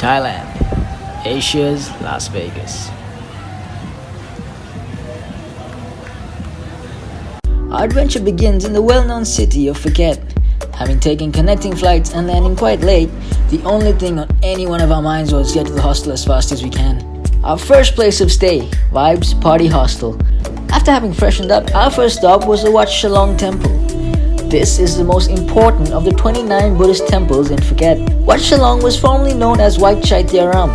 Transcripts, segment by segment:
Thailand, Asia's Las Vegas. Our adventure begins in the well-known city of Phuket. Having taken connecting flights and landing quite late, the only thing on any one of our minds was get to the hostel as fast as we can. Our first place of stay, Vibes Party Hostel. After having freshened up, our first stop was the Wat Shalong Temple. This is the most important of the 29 Buddhist temples in Phuket. Wat Shalong was formerly known as White Chaityaram.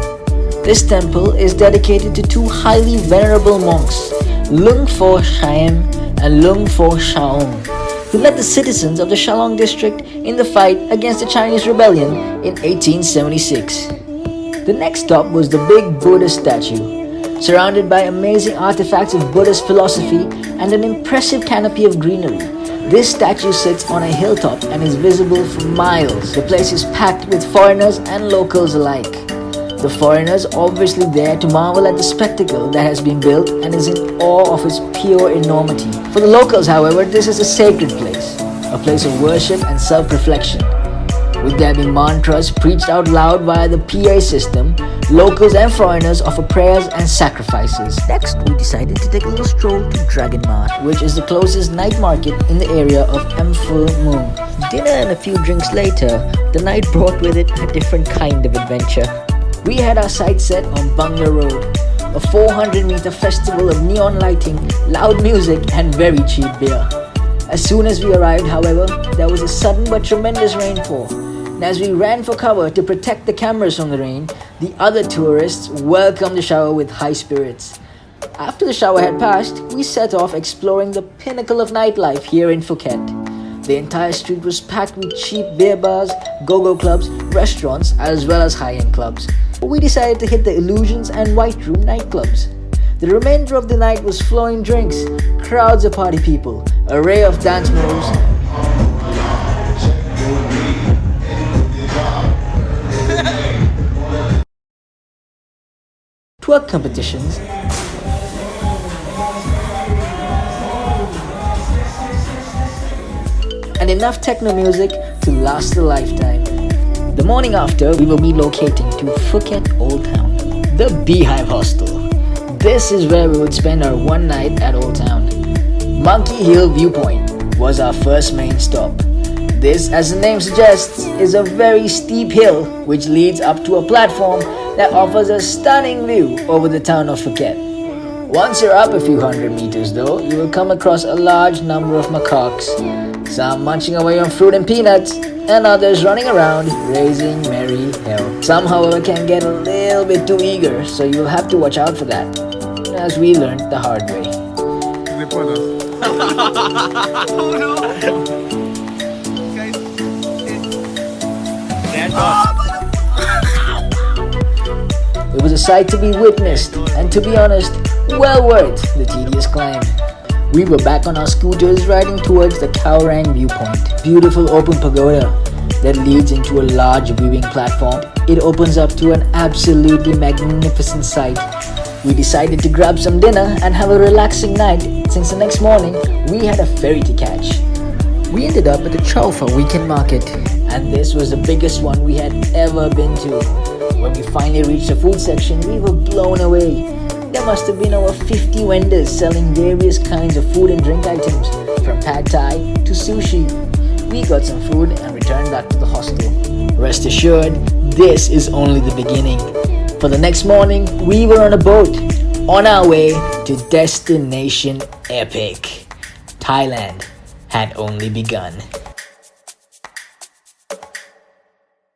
This temple is dedicated to two highly venerable monks, Lung Fo Shaem and Lung Fo Shaong, who led the citizens of the Shalong district in the fight against the Chinese rebellion in 1876. The next stop was the big Buddha statue, surrounded by amazing artifacts of Buddhist philosophy and an impressive canopy of greenery. This statue sits on a hilltop and is visible for miles. The place is packed with foreigners and locals alike. The foreigners obviously there to marvel at the spectacle that has been built and is in awe of its pure enormity. For the locals, however, this is a sacred place, a place of worship and self-reflection. With there being mantras preached out loud via the PA system, locals and foreigners offer prayers and sacrifices. Next, we decided to take a little stroll to Dragon Mart, which is the closest night market in the area of Amphu Moon. Dinner and a few drinks later, the night brought with it a different kind of adventure. We had our sights set on Bangla Road, a 400-meter festival of neon lighting, loud music and very cheap beer. As soon as we arrived, however, there was a sudden but tremendous rainfall. And as we ran for cover to protect the cameras from the rain, the other tourists welcomed the shower with high spirits. After the shower had passed, we set off exploring the pinnacle of nightlife here in Phuket. The entire street was packed with cheap beer bars, go-go clubs, restaurants, as well as high-end clubs. We decided to hit the Illusions and White Room nightclubs. The remainder of the night was flowing drinks, crowds of party people, array of dance moves, twerk competitions, and enough techno music to last a lifetime. The morning after, we will be locating to Phuket Old Town, the Beehive Hostel. This is where we would spend our one night at Old Town. Monkey Hill Viewpoint was our first main stop. This, as the name suggests, is a very steep hill which leads up to a platform that offers a stunning view over the town of Phuket. Once you're up a few hundred meters though, you will come across a large number of macaques, some munching away on fruit and peanuts, and others running around raising merry hell. Some, however, can get a little bit too eager, so you'll have to watch out for that, as we learned the hard way. Oh no! It was a sight to be witnessed, and to be honest, well worth the tedious climb. We were back on our scooters riding towards the Kaurang Viewpoint, beautiful open pagoda that leads into a large viewing platform. It opens up to an absolutely magnificent sight. We decided to grab some dinner and have a relaxing night since the next morning we had a ferry to catch. We ended up at the Chaufa weekend market, and this was the biggest one we had ever been to. When we finally reached the food section, we were blown away. There must have been over 50 vendors selling various kinds of food and drink items, from pad thai to sushi. We got some food and returned back to the hostel. Rest assured, this is only the beginning. For the next morning, we were on a boat, on our way to Destination Epic. Thailand had only begun.